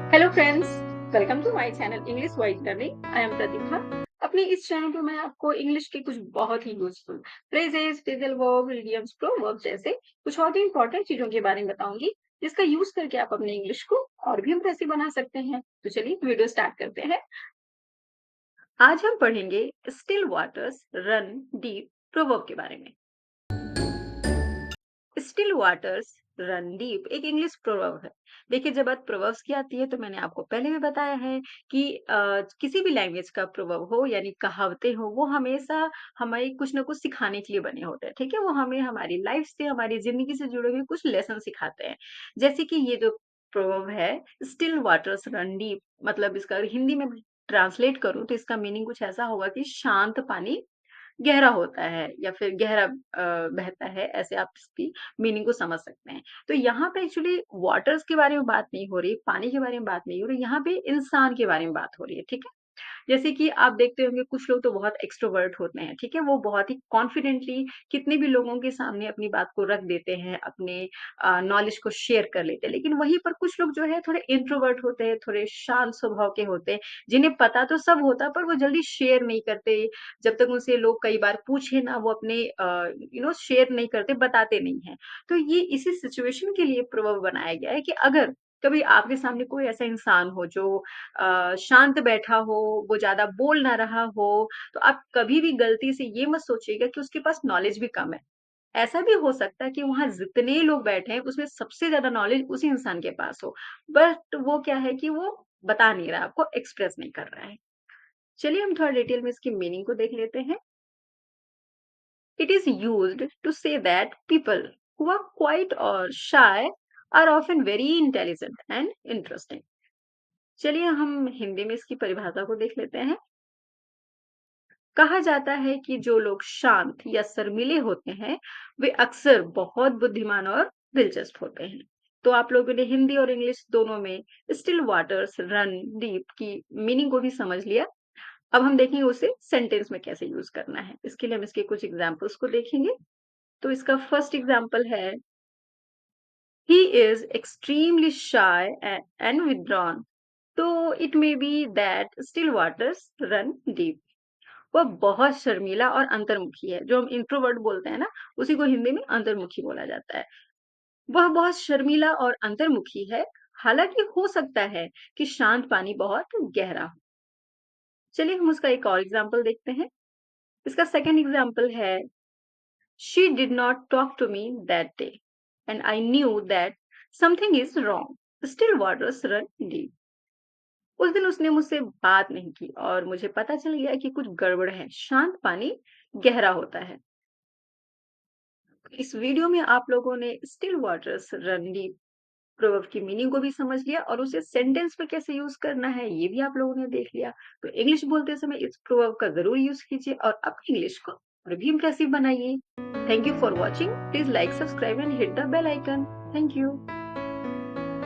Hello friends, welcome to my channel English wise learning. I am Pratibha. अपने इस channel पर मैं आपको इंग्लिश के कुछ बहुत ही useful phrases, phrasal verb, idioms, proverbs जैसे कुछ और भी इंपॉर्टेंट चीजों के बारे में बताऊंगी, जिसका यूज करके आप अपने इंग्लिश को और भी इम्प्रेसिव बना सकते हैं। तो चलिए वीडियो स्टार्ट करते हैं। आज हम पढ़ेंगे still waters run deep proverb के बारे में। स्टिल वाटर्स रन डीप एक इंग्लिश प्रोवर्ब है। देखिए, जब बात प्रोवर्ब्स की आती है तो मैंने आपको पहले भी बताया है कि किसी भी लैंग्वेज का प्रोवर्ब हो यानी कहावतें हो, वो हमेशा हमें कुछ ना कुछ सिखाने के लिए बने होते हैं। ठीक है, वो हमें हमारी लाइफ से, हमारी जिंदगी से जुड़े हुए कुछ लेसन सिखाते हैं। जैसे कि ये जो प्रोवर्ब है, स्टिल वाटर्स रन डीप, मतलब इसका अगर हिंदी में ट्रांसलेट करूं तो इसका मीनिंग कुछ ऐसा होगा कि शांत पानी गहरा होता है या फिर गहरा बहता है, ऐसे आप इसकी मीनिंग को समझ सकते हैं। तो यहाँ पे एक्चुअली वाटर्स के बारे में बात नहीं हो रही, पानी के बारे में बात नहीं हो रही, यहाँ पे इंसान के बारे में बात हो रही है, ठीक है? जैसे कि आप देखते होंगे कुछ लोग तो बहुत एक्सट्रोवर्ट होते हैं, ठीक है? वो बहुत ही कॉन्फिडेंटली कितने भी लोगों के सामने अपनी बात को रख देते हैं, अपने नॉलेज को शेयर कर लेते हैं। लेकिन वहीं पर कुछ लोग जो है थोड़े इंट्रोवर्ट होते हैं, थोड़े शांत स्वभाव के होते हैं, जिन्हें पता तो सब होता है पर वो जल्दी शेयर नहीं करते। जब तक उनसे लोग कई बार पूछे ना, वो अपने शेयर नहीं करते, बताते नहीं हैं। तो ये इसी सिचुएशन के लिए प्रोवर्ब बनाया गया है कि अगर कभी आपके सामने कोई ऐसा इंसान हो जो शांत बैठा हो, वो ज़्यादा बोल ना रहा हो, तो आप कभी भी गलती से ये मत सोचिएगा कि उसके पास नॉलेज भी कम है। ऐसा भी हो सकता है कि वहाँ जितने लोग बैठे हैं, उसमें सबसे ज़्यादा नॉलेज उसी इंसान के पास हो। बट वो क्या है कि वो बता नहीं रहा, आपको एक्सप्रेस नहीं कर रहा है। चलिए हम थोड़ा डिटेल में इसकी मीनिंग को देख लेते हैं। It is used to say that people who are quiet or shy are often very intelligent and interesting. चलिए हम हिंदी में इसकी परिभाषा को देख लेते हैं। कहा जाता है कि जो लोग शांत या शर्मीले होते हैं, वे अक्सर बहुत बुद्धिमान और दिलचस्प होते हैं। तो आप लोगों ने हिंदी और इंग्लिश दोनों में स्टिल वाटर्स रन डीप की मीनिंग को भी समझ लिया। अब हम देखेंगे उसे सेंटेंस में कैसे यूज करना है। इसके लिए हम इसके कुछ एग्जाम्पल्स को देखेंगे। तो इसका फर्स्ट एग्जाम्पल है, he is extremely shy and withdrawn, तो it may be that still waters run deep. वह बहुत शर्मीला और अंतर्मुखी है। जो हम इंट्रोवर्ट बोलते हैं ना, उसी को हिंदी में अंतर्मुखी बोला जाता है। वह बहुत शर्मीला और अंतर्मुखी है, हालांकि हो सकता है कि शांत पानी बहुत गहरा हो। चलिए हम उसका एक और एग्जाम्पल देखते हैं। इसका सेकंड एग्जाम्पल है, she did not talk to me that day and I knew that something is wrong, still waters run deep. उस दिन उसने मुझसे बात नहीं की और मुझे पता चल गया कि कुछ गड़बड़ है, शांत पानी गहरा होता है। इस वीडियो में आप लोगों ने still waters run deep proverb की मीनिंग को भी समझ लिया और उसे सेंटेंस में कैसे यूज करना है ये भी आप लोगों ने देख लिया। तो इंग्लिश बोलते समय इस प्रोवर्ब का जरूर यूज कीजिए और अपनी इंग्लिश को और भी इम्प्रेसिव बनाइए। Thank you for watching. Please like, subscribe and hit the bell icon. Thank you.